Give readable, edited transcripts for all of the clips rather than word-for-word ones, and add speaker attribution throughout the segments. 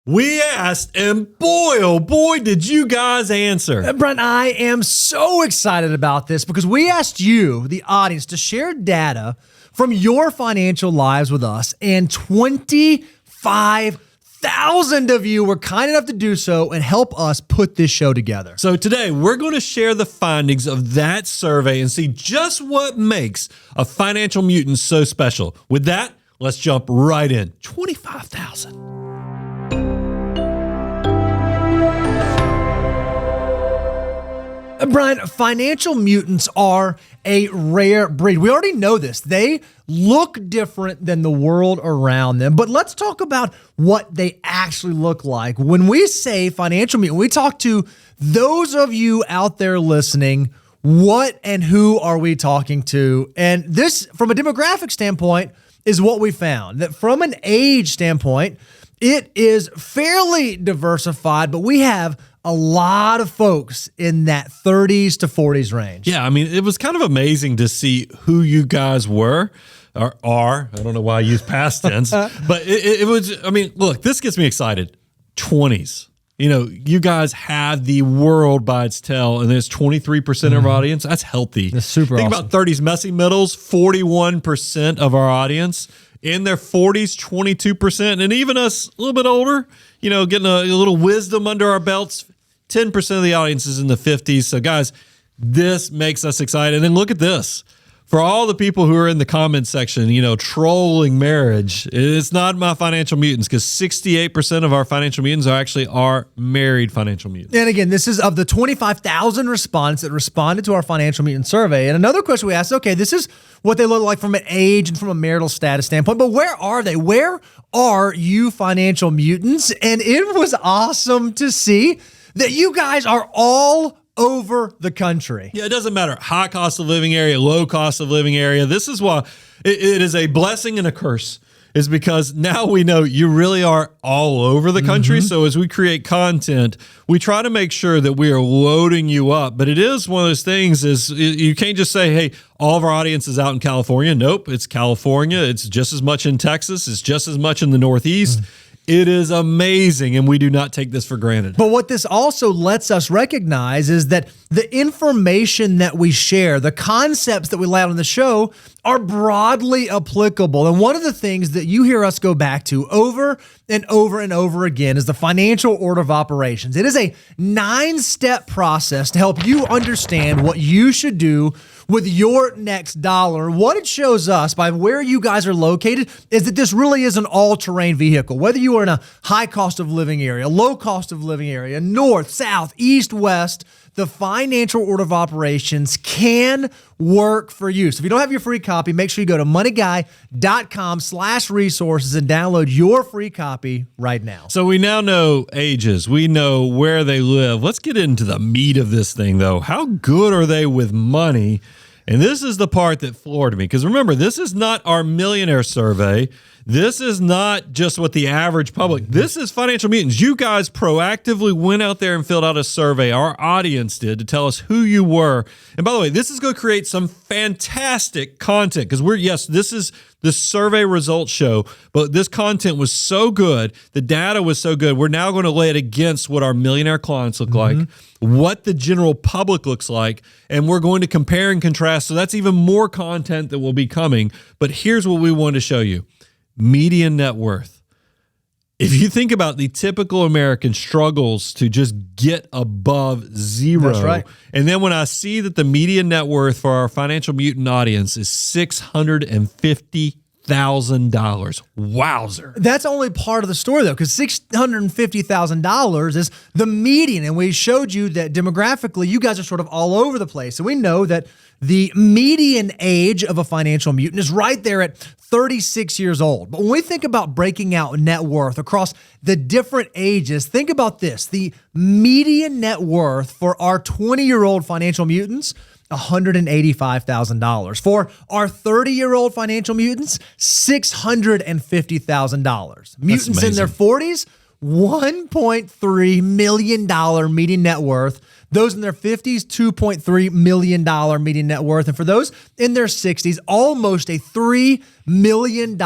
Speaker 1: We asked, and boy, oh boy, did you guys answer.
Speaker 2: Brent, I am so excited about this because we asked you, the audience, to share data from your financial lives with us, and 25,000 of you were kind enough to do so and help us put this show together.
Speaker 1: So today, we're going to share the findings of that survey and see just what makes a financial mutant so special. With that, let's jump right in. 25,000.
Speaker 2: Brian, financial mutants are a rare breed. We already know this. They look different than the world around them. But let's talk about what they actually look like. When we say financial mutant, we talk to those of you out there listening. What and who are we talking to? And this, from a demographic standpoint, is what we found. That from an age standpoint, it is fairly diversified, but we have a lot of folks in that 30s to 40s range.
Speaker 1: Yeah, I mean, it was kind of amazing to see who you guys were, or are. I don't know why I use past tense, but it was, I mean, look, this gets me excited. 20s. You know, you guys have the world by its tail, and there's 23% of our audience. That's healthy.
Speaker 2: That's super
Speaker 1: Think
Speaker 2: awesome.
Speaker 1: about 30s messy middles, 41% of our audience. In their 40s, 22%. And even us a little bit older, you know, getting a little wisdom under our belts, 10% of the audience is in the 50s. So, guys, this makes us excited. And then look at this. For all the people who are in the comment section, you know, trolling marriage, it's not my financial mutants, because 68% of our financial mutants are married financial mutants.
Speaker 2: And again, this is of the 25,000 respondents that responded to our financial mutant survey. And another question we asked, okay, this is what they look like from an age and from a marital status standpoint, but where are they? Where are you financial mutants? And it was awesome to see that you guys are all over the country.
Speaker 1: Yeah, it doesn't matter. High cost of living area, low cost of living area. This is why it is a blessing and a curse, is because now we know you really are all over the country. So as we create content, we try to make sure that we are loading you up. But it is one of those things, is you can't just say, hey, all of our audience is out in California. Nope, it's California. It's just as much in Texas. It's just as much in the Northeast. It is amazing, and we do not take this for granted.
Speaker 2: But what this also lets us recognize is that the information that we share, the concepts that we lay out on the show, are broadly applicable. And one of the things that you hear us go back to over and over and over again is the financial order of operations. It is a 9-step process to help you understand what you should do with your next dollar. What it shows us by where you guys are located is that this really is an all-terrain vehicle. Whether you are in a high cost of living area, low cost of living area, north, south, east, west, the financial order of operations can work for you. So if you don't have your free copy, make sure you go to moneyguy.com/resources and download your free copy right now.
Speaker 1: So we now know ages. We know where they live. Let's get into the meat of this thing, though. How good are they with money? And this is the part that floored me, because remember, this is not our millionaire survey. This is not just what the average public, this is financial mutants. You guys proactively went out there and filled out a survey. Our audience did, to tell us who you were. And by the way, this is going to create some fantastic content, because this is the survey results show, but this content was so good. The data was so good. We're now going to lay it against what our millionaire clients look like, what the general public looks like, and we're going to compare and contrast. So that's even more content that will be coming. But here's what we want to show you. Median net worth. If you think about the typical American struggles to just get above zero.
Speaker 2: That's right.
Speaker 1: And then when I see that the median net worth for our financial mutant audience is $650,000. Wowzer.
Speaker 2: That's only part of the story, though, because $650,000 is the median. And we showed you that demographically, you guys are sort of all over the place. And we know that the median age of a financial mutant is right there at 36 years old. But when we think about breaking out net worth across the different ages, think about this. The median net worth for our 20-year-old financial mutants, $185,000. For our 30-year-old financial mutants, $650,000. Mutants in their 40s, $1.3 million median net worth. Those in their 50s, $2.3 million median net worth. And for those in their 60s, almost a $3 million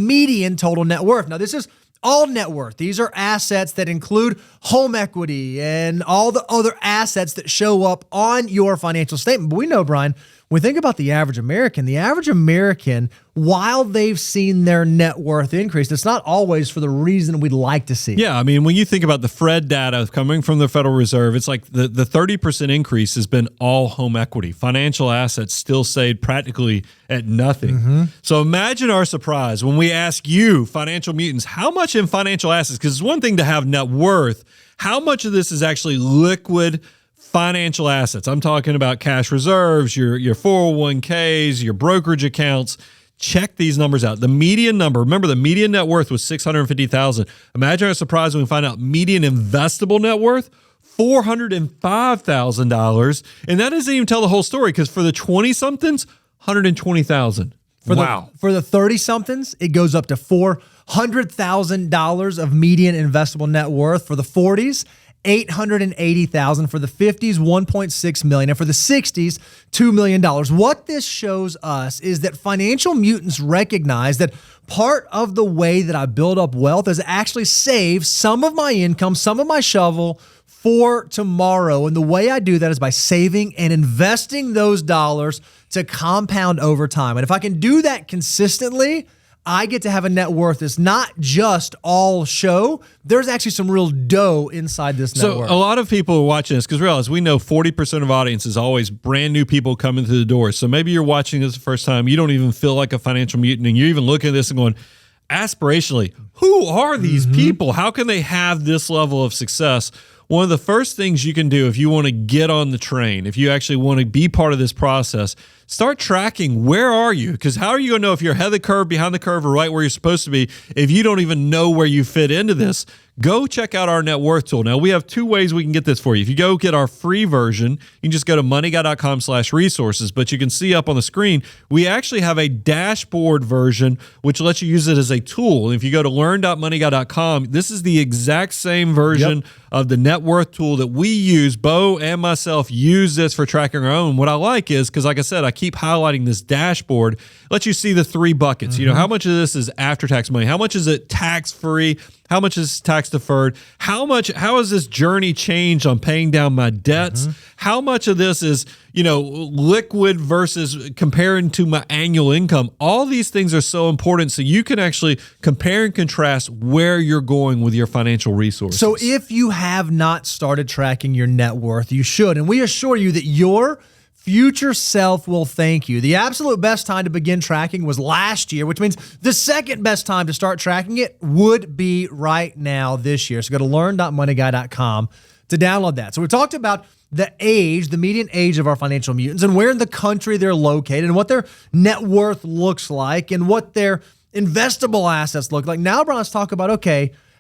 Speaker 2: median total net worth. Now, this is all net worth. These are assets that include home equity and all the other assets that show up on your financial statement. But we know, Brian, when we think about the average American, while they've seen their net worth increase, it's not always for the reason we'd like to see.
Speaker 1: Yeah, I mean, when you think about the Fred data coming from the Federal Reserve, it's like the 30% increase has been all home equity. Financial assets still stayed practically at nothing. So imagine our surprise when we ask you, financial mutants, how much in financial assets, because it's one thing to have net worth, how much of this is actually liquid financial assets? I'm talking about cash reserves, your 401ks, your brokerage accounts. Check these numbers out. The median number, remember the median net worth was $650,000. Imagine our surprise when we find out median investable net worth, $405,000. And that doesn't even tell the whole story, because for the 20-somethings, $120,000. Wow.
Speaker 2: For the 30-somethings, it goes up to $400,000 of median investable net worth. For the 40s, $880,000. For the 50s, $1.6 million. And for the 60s, $2 million. What this shows us is that financial mutants recognize that part of the way that I build up wealth is actually save some of my income, some of my shovel for tomorrow. And the way I do that is by saving and investing those dollars to compound over time. And if I can do that consistently, I get to have a net worth that's not just all show. There's actually some real dough inside this net worth.
Speaker 1: So a lot of people are watching this because realize we know 40% of audience is always brand new people coming through the door. So maybe you're watching this the first time. You don't even feel like a financial mutant, and you're even looking at this and going, aspirationally, who are these people? How can they have this level of success? One of the first things you can do if you want to get on the train, if you actually want to be part of this process, start tracking where are you? Because how are you going to know if you're ahead of the curve, behind the curve, or right where you're supposed to be if you don't even know where you fit into this? Go check out our net worth tool. Now, we have two ways we can get this for you. If you go get our free version, you can just go to moneyguy.com/resources, but you can see up on the screen, we actually have a dashboard version, which lets you use it as a tool. And if you go to learn.moneyguy.com, this is the exact same version of the net worth tool that we use. Bo and myself use this for tracking our own. What I like is, because like I said, I keep highlighting this dashboard, lets you see the three buckets. You know, how much of this is after-tax money? How much is it tax-free? How much is tax deferred? How has this journey changed on paying down my debts? How much of this is, liquid versus comparing to my annual income? All these things are so important so you can actually compare and contrast where you're going with your financial resources.
Speaker 2: So if you have not started tracking your net worth, you should. And we assure you that your future self will thank you. The absolute best time to begin tracking was last year, which means the second best time to start tracking it would be right now this year. So go to learn.moneyguy.com to download that. So we talked about the median age of our financial mutants and where in the country they're located and what their net worth looks like and what their investable assets look like. Now, Brian, let's talk about,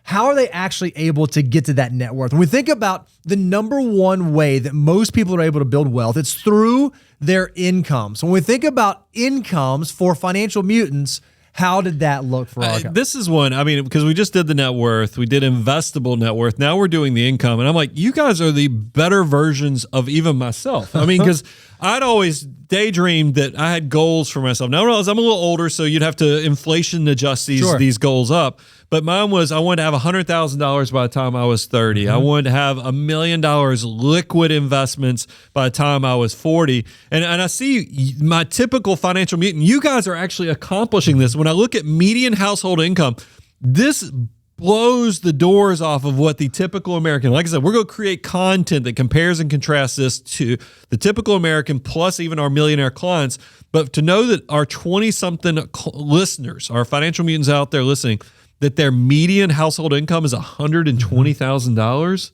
Speaker 2: how are they actually able to get to that net worth? When we think about the number one way that most people are able to build wealth, it's through their income. So when we think about incomes for financial mutants, how did that look for our guys?
Speaker 1: This is one, because we just did the net worth, we did investable net worth, now we're doing the income. And I'm like, you guys are the better versions of even myself. Because I'd always daydreamed that I had goals for myself. Now I realize I'm a little older, so you'd have to inflation adjust these goals up. But mine was I wanted to have $100,000 by the time I was 30. I wanted to have $1 million liquid investments by the time I was 40. And I see my typical financial mutant. You guys are actually accomplishing this. When I look at median household income, this blows the doors off of what the typical American, like I said, we're going to create content that compares and contrasts this to the typical American plus even our millionaire clients. But to know that our 20-something listeners, our financial mutants out there listening, that their median household income is $120,000,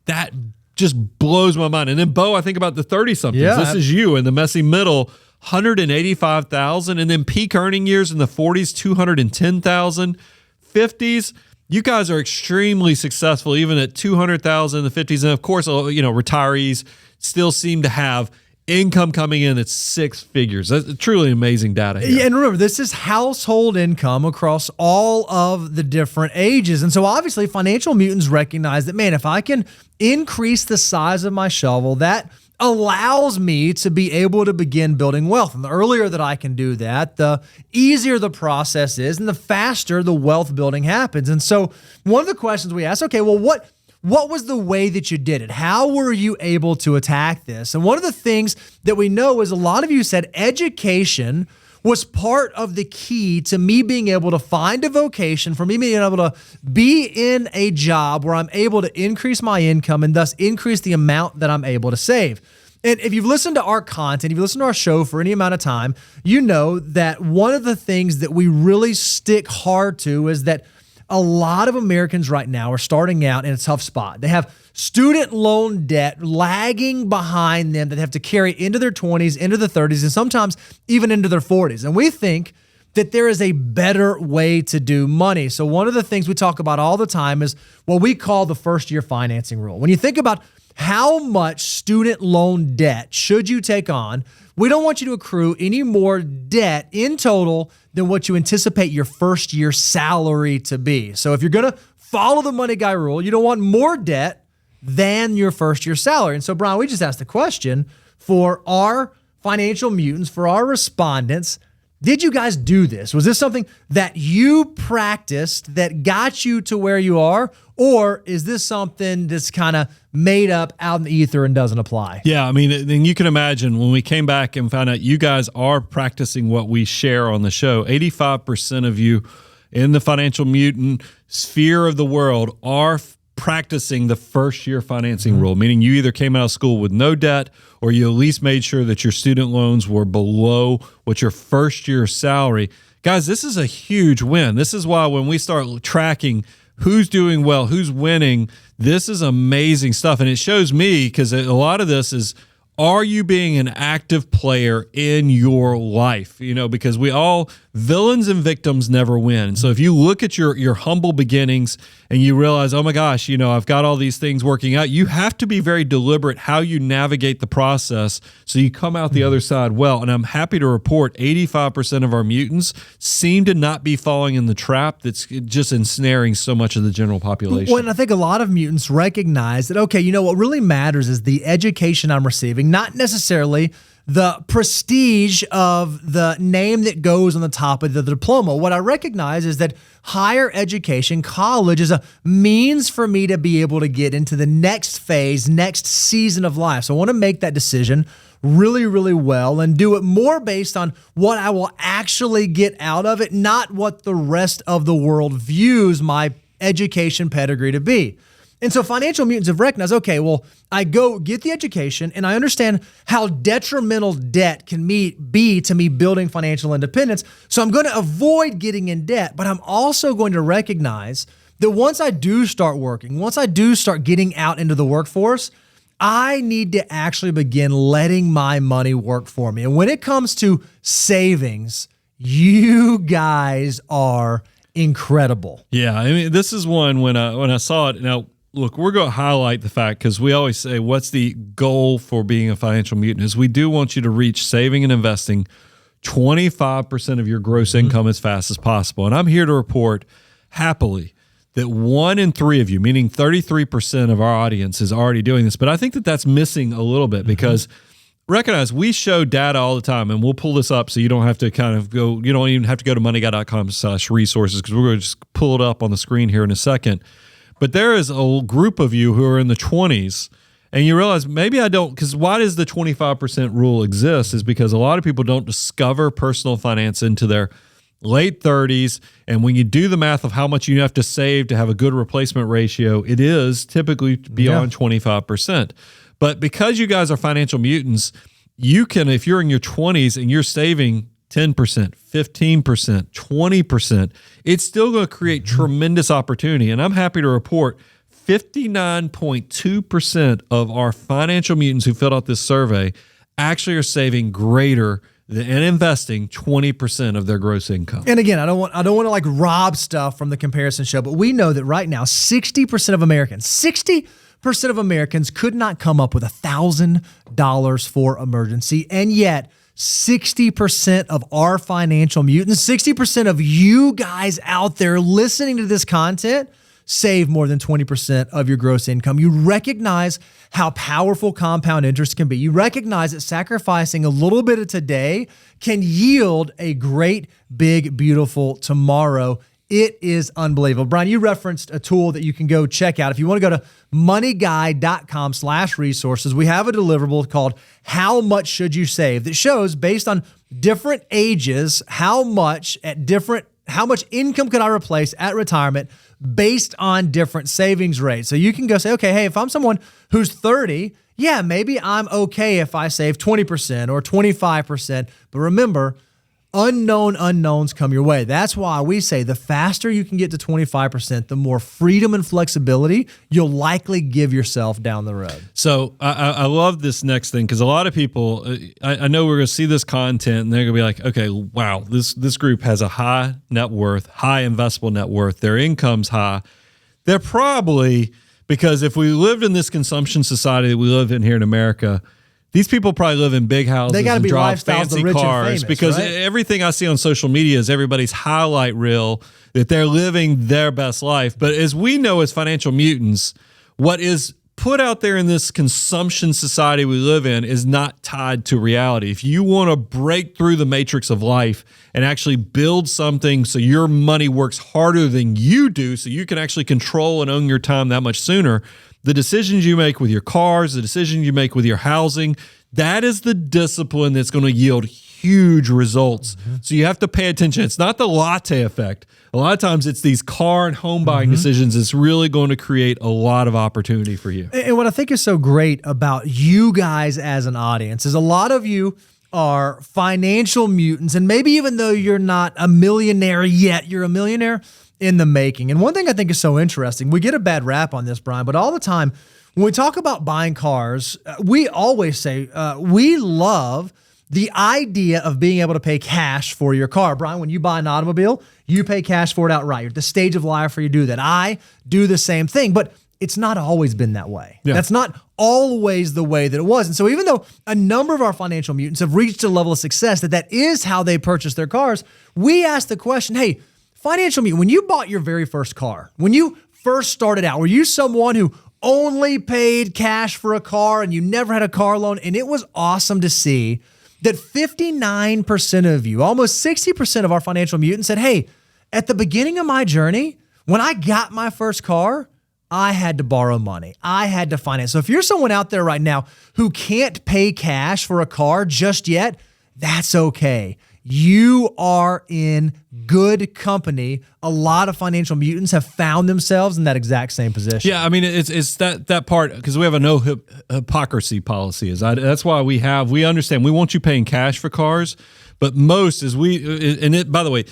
Speaker 1: that just blows my mind. And then, Bo, I think about the 30-somethings.
Speaker 2: Yeah.
Speaker 1: This is you in the messy middle, $185,000, and then peak earning years in the 40s, $210,000, 50s. You guys are extremely successful, even at $200,000 in the 50s. And of course, retirees still seem to have income coming in at six figures. That's truly amazing data here.
Speaker 2: Yeah, and remember, this is household income across all of the different ages. And so obviously financial mutants recognize that, man, if I can increase the size of my shovel, that allows me to be able to begin building wealth. And the earlier that I can do that, the easier the process is and the faster the wealth building happens. And so one of the questions we ask, okay, well, what was the way that you did it? How were you able to attack this? And one of the things that we know is a lot of you said education was part of the key to me being able to find a vocation, for me being able to be in a job where I'm able to increase my income and thus increase the amount that I'm able to save. And if you've listened to our content, if you listen to our show for any amount of time, you know that one of the things that we really stick hard to is that a lot of Americans right now are starting out in a tough spot. They have student loan debt lagging behind them that they have to carry into their 20s, into their 30s, and sometimes even into their 40s. And we think that there is a better way to do money. So one of the things we talk about all the time is what we call the first-year financing rule. When you think about how much student loan debt should you take on, we don't want you to accrue any more debt in total than what you anticipate your first year salary to be. So if you're going to follow the money guy rule, you don't want more debt than your first year salary. And so, Brian, we just asked the question for our financial mutants, for our respondents. Did you guys do this? Was this something that you practiced that got you to where you are? Or is this something that's kind of made up out in the ether and doesn't apply?
Speaker 1: Yeah, I mean, then you can imagine when we came back and found out you guys are practicing what we share on the show. 85% of you in the financial mutant sphere of the world are practicing the first year financing rule, meaning you either came out of school with no debt or you at least made sure that your student loans were below what your first year salary. Guys, this is a huge win. This is why when we start tracking who's doing well, who's winning, this is amazing stuff. And it shows me, because a lot of this is, are you being an active player in your life? You know, because villains and victims never win. So if you look at your humble beginnings and you realize, oh my gosh, you know, I've got all these things working out, you have to be very deliberate how you navigate the process so you come out the other side well. And I'm happy to report 85% of our mutants seem to not be falling in the trap that's just ensnaring so much of the general population.
Speaker 2: Well, and I think a lot of mutants recognize that, okay, you know, what really matters is the education I'm receiving, not necessarily the prestige of the name that goes on the top of the diploma. What I recognize is that higher education, college, is a means for me to be able to get into the next phase, next season of life. So I want to make that decision really, really well and do it more based on what I will actually get out of it, not what the rest of the world views my education pedigree to be. And so financial mutants have recognized, okay, well, I go get the education and I understand how detrimental debt can be to me building financial independence. So I'm going to avoid getting in debt, but I'm also going to recognize that once I do start working, once I do start getting out into the workforce, I need to actually begin letting my money work for me. And when it comes to savings, you guys are incredible.
Speaker 1: Yeah, I mean, this is one when I saw it. Now, look, we're going to highlight the fact, because we always say, what's the goal for being a financial mutant? Is we do want you to reach saving and investing 25% of your gross income as fast as possible. And I'm here to report happily that 1 in 3 of you, meaning 33% of our audience, is already doing this. But I think that that's missing a little bit, because recognize we show data all the time, and we'll pull this up so you don't have to kind of go, you don't even have to go to moneyguy.com/resources, because we're going to just pull it up on the screen here in a second. But there is a group of you who are in the 20s, and you realize maybe I don't, because why does the 25% rule exist is because a lot of people don't discover personal finance into their late 30s. And when you do the math of how much you have to save to have a good replacement ratio, it is typically beyond 25%. But because you guys are financial mutants, you can, if you're in your 20s and you're saving 10%, 15%, 20%, it's still going to create tremendous opportunity. And I'm happy to report 59.2% of our financial mutants who filled out this survey actually are saving greater than and investing 20% of their gross income.
Speaker 2: And again, I don't want to like rob stuff from the comparison show, but we know that right now 60% of Americans could not come up with $1,000 for emergency, and yet 60% of our financial mutants, 60% of you guys out there listening to this content save more than 20% of your gross income. You recognize how powerful compound interest can be. You recognize that sacrificing a little bit of today can yield a great, big, beautiful tomorrow. It is unbelievable. Brian, you referenced a tool that you can go check out. If you want to go to moneyguide.com/resources, we have a deliverable called How Much Should You Save that shows based on different ages, how much income could I replace at retirement based on different savings rates. So you can go say, okay, hey, if I'm someone who's 30, yeah, maybe I'm okay if I save 20% or 25%. But remember, unknown unknowns come your way. That's why we say the faster you can get to 25%, the more freedom and flexibility you'll likely give yourself down the road.
Speaker 1: So I love this next thing because a lot of people, I know we're going to see this content and they're going to be like, okay, wow, this group has a high net worth, high investable net worth. Their income's high. They're probably, because if we lived in this consumption society that we live in here in America, these people probably live in big houses.
Speaker 2: They got to be
Speaker 1: drive
Speaker 2: lifestyles
Speaker 1: fancy
Speaker 2: the rich
Speaker 1: cars
Speaker 2: and famous,
Speaker 1: because
Speaker 2: right?
Speaker 1: everything I see on social media is everybody's highlight reel that they're living their best life. But as we know as financial mutants, what is put out there in this consumption society we live in is not tied to reality. If you want to break through the matrix of life and actually build something so your money works harder than you do, so you can actually control and own your time that much sooner, the decisions you make with your cars, the decisions you make with your housing, that is the discipline that's going to yield huge results. So you have to pay attention. It's not the latte effect. A lot of times it's these car and home buying decisions that's really going to create a lot of opportunity for you.
Speaker 2: And what I think is so great about you guys as an audience is a lot of you are financial mutants. And maybe even though you're not a millionaire yet, you're a millionaire in the making. And one thing I think is so interesting, we get a bad rap on this, Brian, but all the time when we talk about buying cars, we always say we love the idea of being able to pay cash for your car. Brian, when you buy an automobile, you pay cash for it outright. You're at the stage of life where you do that. I do the same thing, but it's not always been that way. Yeah. That's not always the way that it was. And so even though a number of our financial mutants have reached a level of success that is how they purchase their cars, we ask the question, hey, financial mutant, when you bought your very first car, when you first started out, were you someone who only paid cash for a car and you never had a car loan? And it was awesome to see that 59% of you, almost 60% of our financial mutants said, hey, at the beginning of my journey, when I got my first car, I had to borrow money. I had to finance. So if you're someone out there right now who can't pay cash for a car just yet, that's okay. You are in good company. A lot of financial mutants have found themselves in that exact same position.
Speaker 1: Yeah, I mean, it's that part, because we have a no hypocrisy policy. That's why we understand we want you paying cash for cars, but most by the way,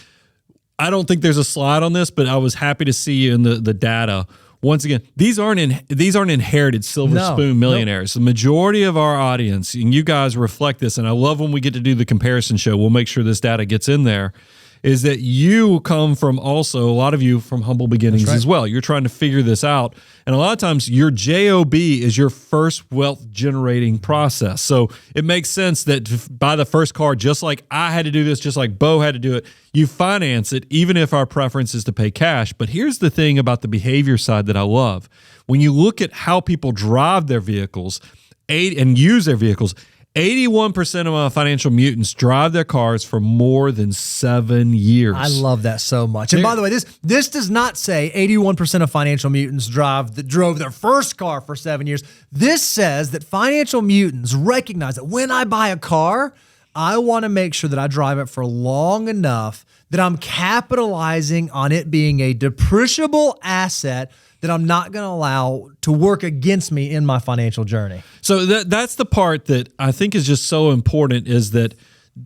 Speaker 1: I don't think there's a slide on this, but I was happy to see you in the data. Once again, these aren't inherited silver spoon millionaires. The majority of our audience, and you guys reflect this, and I love when we get to do the comparison show, we'll make sure this data gets in there, is that you come from also, a lot of you from humble beginnings as well. You're trying to figure this out. And a lot of times your JOB is your first wealth generating process. So it makes sense that to buy the first car, just like I had to do this, just like Bo had to do it, you finance it, even if our preference is to pay cash. But here's the thing about the behavior side that I love. When you look at how people drive their vehicles and use their vehicles, 81% of my financial mutants drive their cars for more than 7 years.
Speaker 2: I love that so much. And by the way, this does not say 81% of financial mutants drove their first car for 7 years. This says that financial mutants recognize that when I buy a car, I want to make sure that I drive it for long enough that I'm capitalizing on it being a depreciable asset that I'm not going to allow to work against me in my financial journey.
Speaker 1: So that's the part that I think is just so important, is that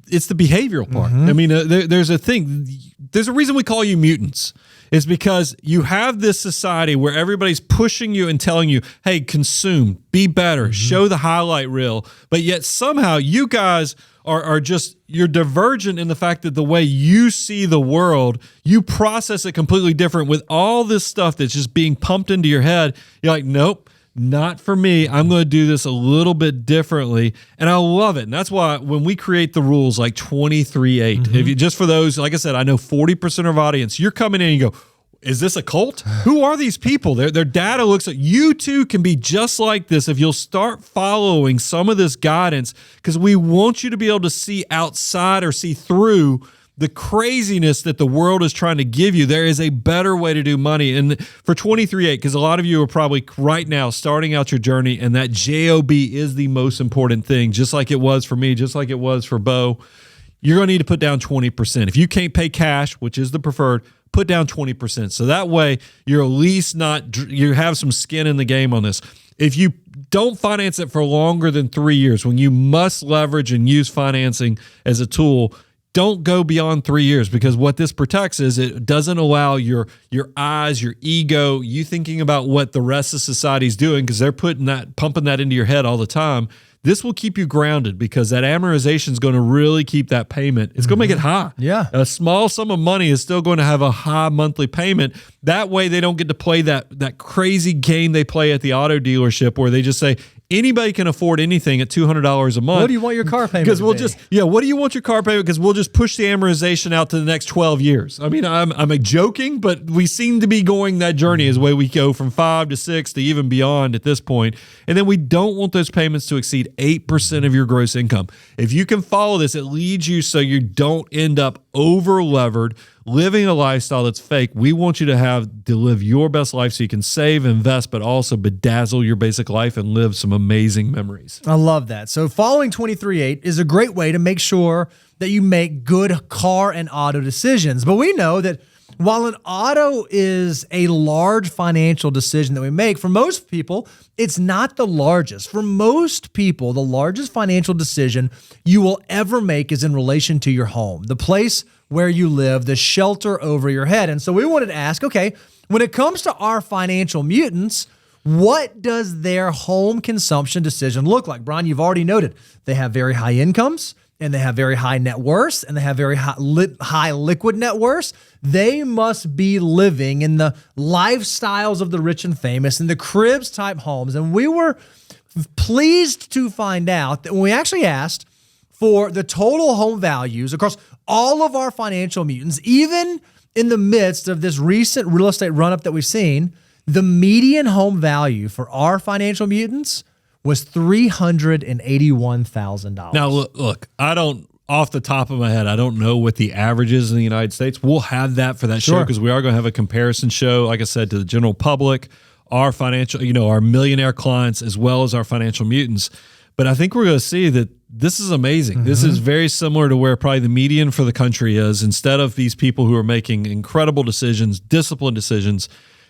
Speaker 1: it's the behavioral part. I mean, there's a reason we call you mutants. It's because you have this society where everybody's pushing you and telling you, hey, consume, be better, show the highlight reel. But yet somehow you guys you're divergent in the fact that the way you see the world, you process it completely different with all this stuff that's just being pumped into your head. You're like, nope, not for me. I'm going to do this a little bit differently. And I love it. And that's why when we create the rules like 23-8, if you, just for those, like I said, I know 40% of our audience, you're coming in and you go, is this a cult? Who are these people? Their data looks like you too can be just like this if you'll start following some of this guidance, because we want you to be able to see outside or see through the craziness that the world is trying to give you. There is a better way to do money. And for 23.8, because a lot of you are probably right now starting out your journey, and that JOB is the most important thing, just like it was for me, just like it was for Bo. You're going to need to put down 20%. If you can't pay cash, which is the preferred, put down 20%. So that way you're at least you have some skin in the game on this. If you don't finance it for longer than 3 years, when you must leverage and use financing as a tool, don't go beyond 3 years, because what this protects is it doesn't allow your eyes, your ego, you thinking about what the rest of society is doing, because they're pumping that into your head all the time. This will keep you grounded, because that amortization is going to really keep that payment. It's going to make it high.
Speaker 2: Yeah.
Speaker 1: A small sum of money is still going to have a high monthly payment. That way they don't get to play that crazy game they play at the auto dealership where they just say, anybody can afford anything at $200 a month.
Speaker 2: What do you want your car payment
Speaker 1: Because
Speaker 2: to
Speaker 1: we'll
Speaker 2: be?
Speaker 1: what do you want your car payment? Because we'll just push the amortization out to the next 12 years. I mean, I'm joking, but we seem to be going that journey as way we go from 5 to 6 to even beyond at this point. And then we don't want those payments to exceed 8% of your gross income. If you can follow this, it leads you so you don't end up over levered, living a lifestyle that's fake. We want you to live your best life so you can save, invest, but also bedazzle your basic life and live some amazing memories.
Speaker 2: I love that. So following 23.8 is a great way to make sure that you make good car and auto decisions. But we know that while an auto is a large financial decision that we make, for most people, it's not the largest. For most people, the largest financial decision you will ever make is in relation to your home, the place where you live, the shelter over your head. And so we wanted to ask, okay, when it comes to our financial mutants, what does their home consumption decision look like? Brian, you've already noted they have very high incomes, and they have very high net worths, and they have very high liquid net worths. They must be living in the lifestyles of the rich and famous, in the cribs type homes. And we were pleased to find out that when we actually asked for the total home values across all of our financial mutants, even in the midst of this recent real estate run-up that we've seen, the median home value for our financial mutants was $381,000.
Speaker 1: Now, look, off the top of my head, I don't know what the average is in the United States. We'll have that for that show, because we are going to have a comparison show, like I said, to the general public, our financial, our millionaire clients, as well as our financial mutants. But I think we're going to see that this is amazing. Mm-hmm. This is very similar to where probably the median for the country is. Instead of these people who are making incredible decisions, disciplined decisions,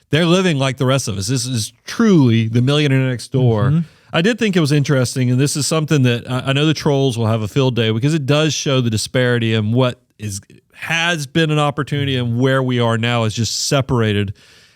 Speaker 1: they're living like the rest of us. This is truly the millionaire next door. Mm-hmm. I did think it was interesting, and this is something that I know the trolls will have a field day, because it does show the disparity in what has been an opportunity and where we are now is just separated,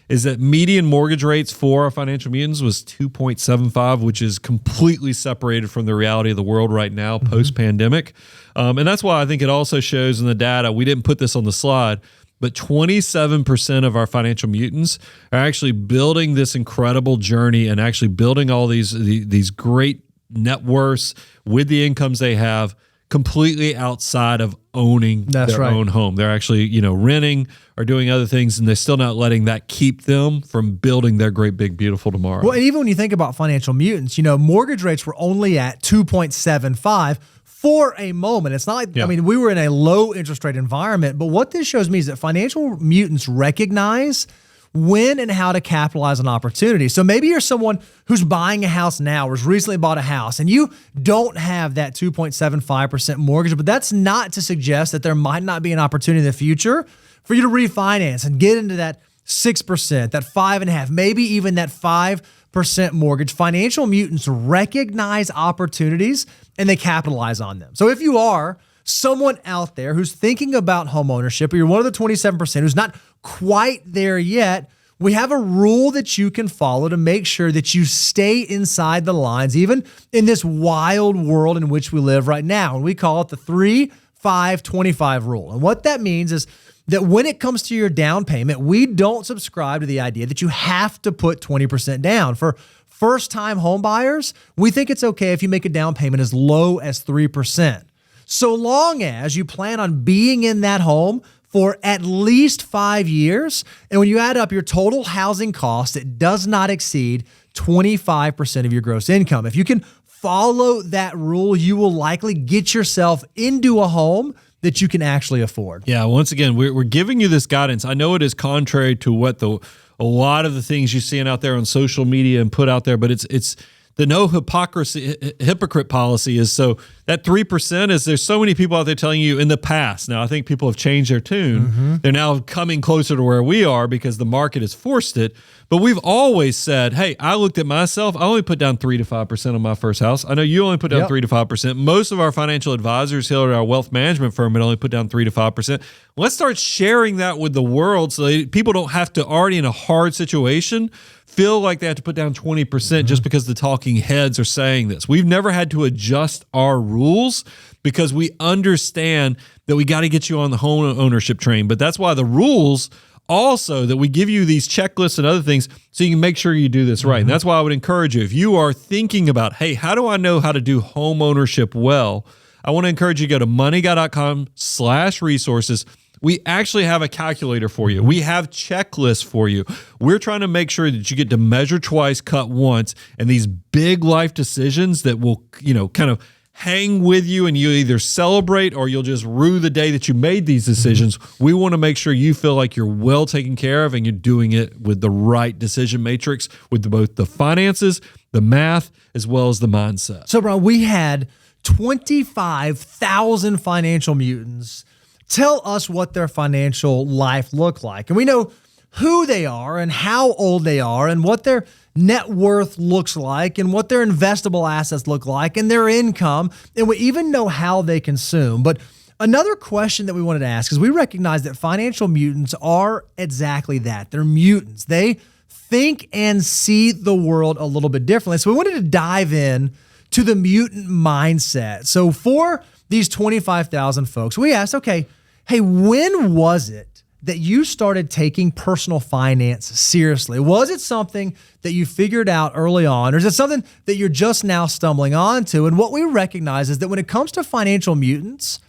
Speaker 1: is that median mortgage rates for our financial mutants was 2.75, which is completely separated from the reality of the world right now, post-pandemic. And that's why I think it also shows in the data, we didn't put this on the slide, but 27% of our financial mutants are actually building this incredible journey and actually building all these great net worths with the incomes they have completely outside of owning their own home. They're actually, renting or doing other things, and they're still not letting that keep them from building their great, big, beautiful tomorrow.
Speaker 2: Well, and even when you think about financial mutants, mortgage rates were only at 2.75 for a moment. It's not like, we were in a low interest rate environment, but what this shows me is that financial mutants recognize when and how to capitalize on opportunity. So maybe you're someone who's buying a house now or has recently bought a house, and you don't have that 2.75% mortgage, but that's not to suggest that there might not be an opportunity in the future for you to refinance and get into that 6%, that 5.5%, maybe even that 5% mortgage. Financial mutants recognize opportunities and they capitalize on them. So if you are someone out there who's thinking about home ownership, or you're one of the 27% who's not quite there yet, we have a rule that you can follow to make sure that you stay inside the lines, even in this wild world in which we live right now. And we call it the 3-5-25 rule. And what that means is that when it comes to your down payment, we don't subscribe to the idea that you have to put 20% down. For first-time home buyers, we think it's okay if you make a down payment as low as 3%. So long as you plan on being in that home for at least 5 years. And when you add up your total housing cost, it does not exceed 25% of your gross income. If you can follow that rule, you will likely get yourself into a home that you can actually afford.
Speaker 1: Yeah, once again, we're giving you this guidance. I know it is contrary to what a lot of the things you're seeing out there on social media and put out there, but it's the no hypocrite policy is so that 3% is there's so many people out there telling you in the past. Now, I think people have changed their tune. They're now coming closer to where we are because the market has forced it. But we've always said, hey, I looked at myself. I only put down 3 to 5% on my first house. I know you only put down 3 to 5%. Most of our financial advisors here at our wealth management firm would only put down 3 to 5%. Let's start sharing that with the world so that people don't have to already in a hard situation feel like they have to put down 20% just because the talking heads are saying this. We've never had to adjust our rules because we understand that we got to get you on the home ownership train. But that's why the rules also that we give you these checklists and other things so you can make sure you do this right. And that's why I would encourage you, if you are thinking about, hey, how do I know how to do home ownership well? I want to encourage you to go to moneyguy.com/resources. We actually have a calculator for you. We have checklists for you. We're trying to make sure that you get to measure twice, cut once, and these big life decisions that will, kind of hang with you and you either celebrate or you'll just rue the day that you made these decisions. We want to make sure you feel like you're well taken care of and you're doing it with the right decision matrix with both the finances, the math, as well as the mindset.
Speaker 2: So, Brian, we had 25,000 financial mutants tell us what their financial life looked like. And we know who they are and how old they are and what their net worth looks like and what their investable assets look like and their income. And we even know how they consume. But another question that we wanted to ask is we recognize that financial mutants are exactly that. They're mutants. They think and see the world a little bit differently. So we wanted to dive in to the mutant mindset. So for these 25,000 folks, we asked, okay, hey, when was it that you started taking personal finance seriously? Was it something that you figured out early on, or is it something that you're just now stumbling onto? And what we recognize is that when it comes to financial mutants,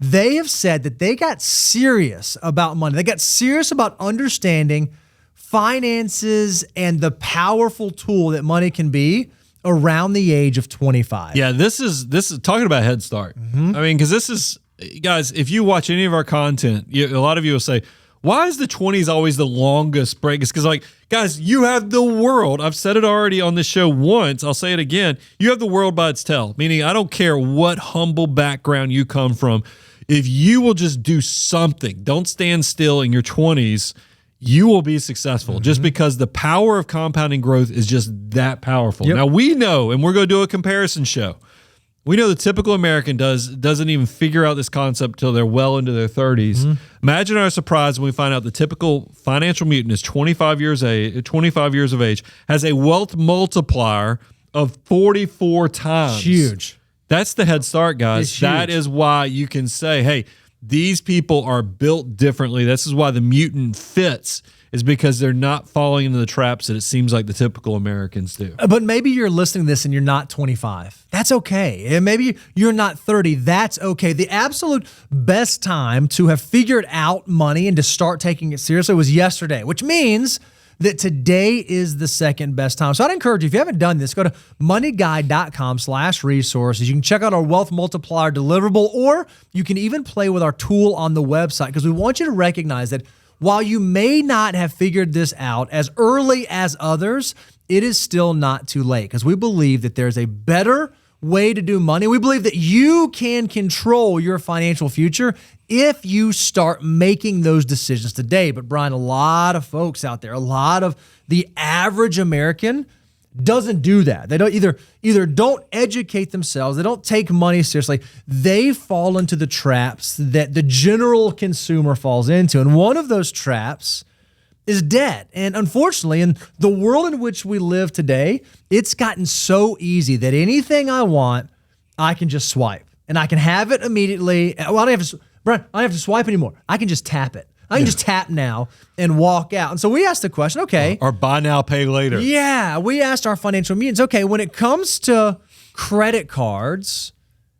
Speaker 2: they have said that they got serious about money. They got serious about understanding finances and the powerful tool that money can be around the age of 25.
Speaker 1: Yeah, this is talking about Head Start. I mean, because this is, guys, if you watch any of our content, a lot of you will say, why is the 20s always the longest break? It's because, like, guys, you have the world. I've said it already on this show once. I'll say it again. You have the world by its tail, meaning I don't care what humble background you come from. If you will just do something, don't stand still in your 20s, you will be successful just because the power of compounding growth is just that powerful. Now, we know, and we're going to do a comparison show. We know the typical American doesn't even figure out this concept till they're well into their 30s. Imagine our surprise when we find out the typical financial mutant is 25 years of age, has a wealth multiplier of 44 times.
Speaker 2: Huge.
Speaker 1: That's the Head Start, guys. That is why you can say, hey, these people are built differently. This is why the mutant fits, is because they're not falling into the traps that it seems like the typical Americans do.
Speaker 2: But maybe you're listening to this and you're not 25. That's okay. And maybe you're not 30. That's okay. The absolute best time to have figured out money and to start taking it seriously was yesterday, which means that today is the second best time. So I'd encourage you, if you haven't done this, go to moneyguy.com/resources. You can check out our wealth multiplier deliverable, or you can even play with our tool on the website, because we want you to recognize that while you may not have figured this out as early as others, it is still not too late, because we believe that there's a better way to do money. We believe that you can control your financial future if you start making those decisions today. But Brian, a lot of folks out there, a lot of the average American doesn't do that. They don't either don't educate themselves, they don't take money seriously. They fall into the traps that the general consumer falls into. And one of those traps is debt. And unfortunately, in the world in which we live today, it's gotten so easy that anything I want, I can just swipe and I can have it immediately. Well, I don't have to swipe anymore. I can just tap it. I can just tap now and walk out. And so we asked the question, okay.
Speaker 1: Or buy now, pay later.
Speaker 2: Yeah, we asked our financial mutants, okay, when it comes to credit cards,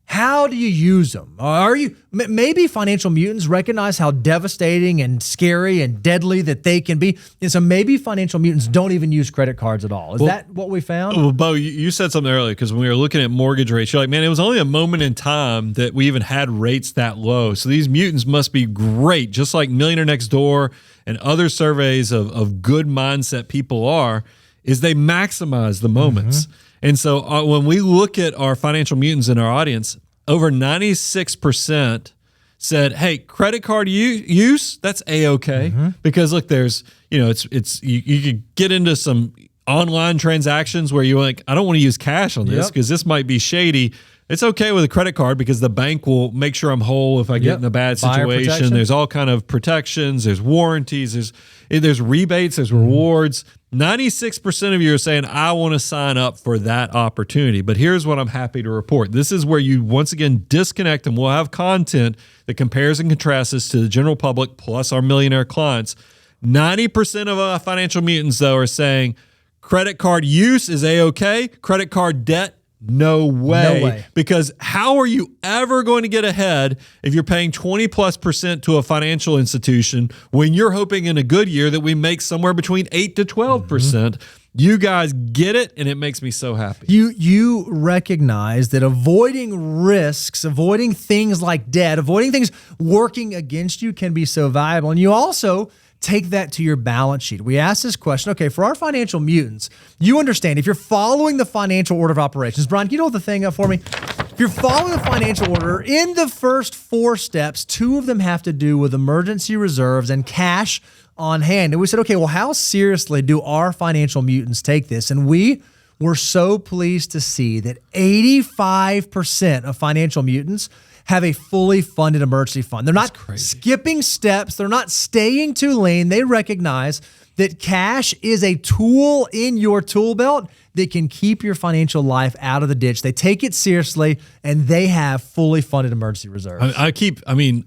Speaker 2: How do you use them? Are you maybe financial mutants recognize how devastating and scary and deadly that they can be, and so maybe financial mutants don't even use credit cards at all. Is that what we found?
Speaker 1: Well, Bo, you said something earlier because when we were looking at mortgage rates, you're like, man, it was only a moment in time that we even had rates that low. So these mutants must be great, just like Millionaire Next Door and other surveys of good mindset people is they maximize the moments. And so when we look at our financial mutants in our audience, over 96% said, hey, credit card use, that's A-okay. Because look, there's, it's you could get into some online transactions where you're like, I don't want to use cash on this because this might be shady. It's okay with a credit card because the bank will make sure I'm whole if I get in a bad situation. There's all kind of protections. There's warranties. There's rebates. There's rewards. 96% of you are saying, I want to sign up for that opportunity. But here's what I'm happy to report. This is where you once again disconnect, and we'll have content that compares and contrasts this to the general public plus our millionaire clients. 90% of financial mutants, though, are saying credit card use is A-okay. Credit card debt, no way. Because how are you ever going to get ahead if you're paying 20+% to a financial institution when you're hoping in a good year that we make somewhere between 8 to 12%? You guys get it, and it makes me so happy.
Speaker 2: You recognize that avoiding risks, avoiding things like debt, avoiding things working against you can be so valuable. And you also take that to your balance sheet. We asked this question, okay, for our financial mutants, you understand if you're following the financial order of operations, Brian, can you hold the thing up for me? If you're following the financial order, in the first 4 steps, 2 of them have to do with emergency reserves and cash on hand. And we said, okay, well, how seriously do our financial mutants take this? And we were so pleased to see that 85% of financial mutants have a fully funded emergency fund. They're not skipping steps. They're not staying too lean. They recognize that cash is a tool in your tool belt that can keep your financial life out of the ditch. They take it seriously, and they have fully funded emergency reserves.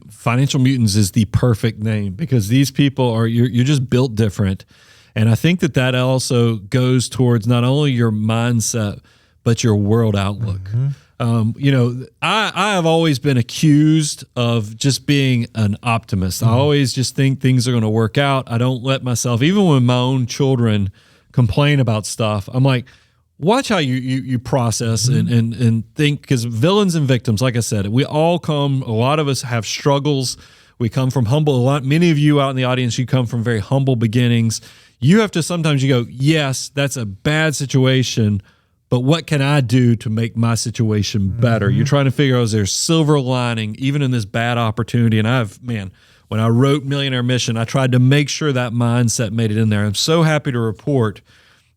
Speaker 1: Financial mutants is the perfect name because these people are, you're just built different. And I think that also goes towards not only your mindset, but your world outlook. I have always been accused of just being an optimist. I always just think things are going to work out. I don't let myself, even when my own children complain about stuff, I'm like, watch how you process and think, because villains and victims, like I said, a lot of us have struggles. We come from many of you out in the audience, you come from very humble beginnings. You have to sometimes you go, yes, that's a bad situation, but what can I do to make my situation better? You're trying to figure out, is there silver lining even in this bad opportunity? And when I wrote Millionaire Mission, I tried to make sure that mindset made it in there. I'm so happy to report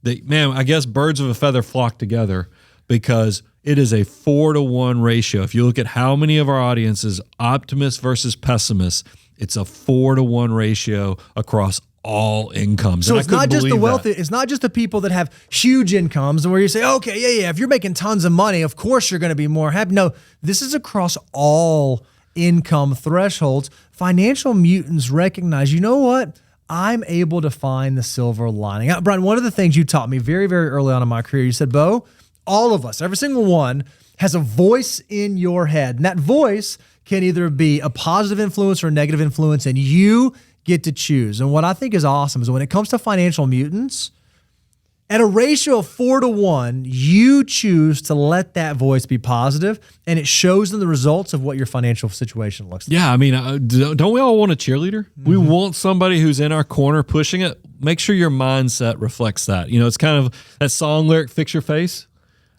Speaker 1: that, I guess birds of a feather flock together because it is a 4-to-1 ratio. If you look at how many of our audience is optimists versus pessimists, it's a 4-to-1 ratio across all incomes.
Speaker 2: So it's not just the wealthy, it's not just the people that have huge incomes and where you say, okay, if you're making tons of money, of course you're going to be more happy. No, this is across all income thresholds. Financial mutants recognize, you know what? I'm able to find the silver lining. Brian, one of the things you taught me very, very early on in my career, you said, Bo, all of us, every single one has a voice in your head. And that voice can either be a positive influence or a negative influence, and you get to choose. And what I think is awesome is when it comes to financial mutants, at a ratio of 4-to-1, you choose to let that voice be positive, and it shows in the results of what your financial situation looks like.
Speaker 1: Yeah, don't we all want a cheerleader? We want somebody who's in our corner pushing it. Make sure your mindset reflects that. It's kind of that song lyric, fix your face.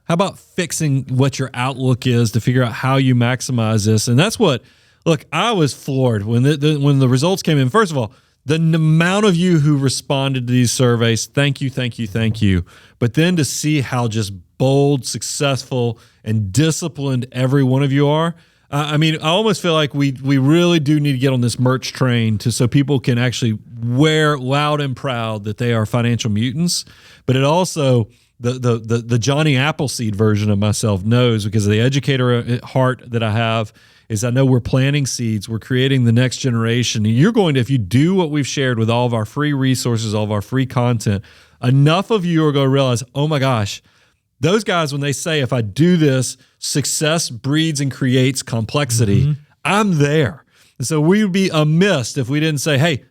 Speaker 1: How about fixing what your outlook is to figure out how you maximize this? And that's what, look, I was floored when the results came in. First of all, the amount of you who responded to these surveys, thank you, thank you, thank you. But then to see how just bold, successful, and disciplined every one of you are, I almost feel like we really do need to get on this merch train so people can actually wear loud and proud that they are financial mutants. But it also, the Johnny Appleseed version of myself knows, because of the educator at heart that I have, is I know we're planting seeds. We're creating the next generation. And you're going to, if you do what we've shared with all of our free resources, all of our free content, enough of you are going to realize, oh my gosh, those guys, when they say, if I do this, success breeds and creates complexity, I'm there. And so we would be amiss if we didn't say, hey,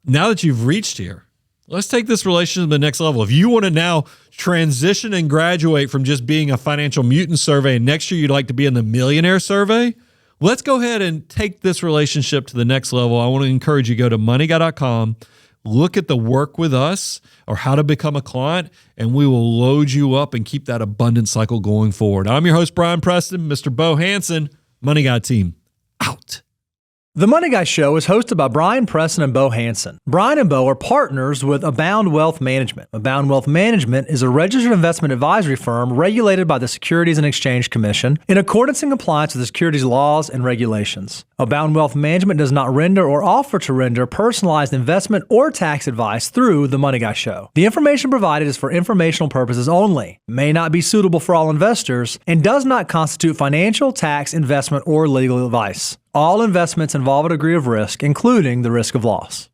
Speaker 1: now that you've reached here, let's take this relationship to the next level. If you want to now transition and graduate from just being a financial mutant survey, and next year you'd like to be in the millionaire survey, let's go ahead and take this relationship to the next level. I want to encourage you to go to moneyguy.com, look at the work with us or how to become a client, and we will load you up and keep that abundance cycle going forward. I'm your host, Brian Preston, Mr. Bo Hansen, Money Guy team, out.
Speaker 2: The Money Guy Show is hosted by Brian Preston and Bo Hansen. Brian and Bo are partners with Abound Wealth Management. Abound Wealth Management is a registered investment advisory firm regulated by the Securities and Exchange Commission in accordance and compliance with the securities laws and regulations. Abound Wealth Management does not render or offer to render personalized investment or tax advice through The Money Guy Show. The information provided is for informational purposes only, may not be suitable for all investors, and does not constitute financial, tax, investment, or legal advice. All investments involve a degree of risk, including the risk of loss.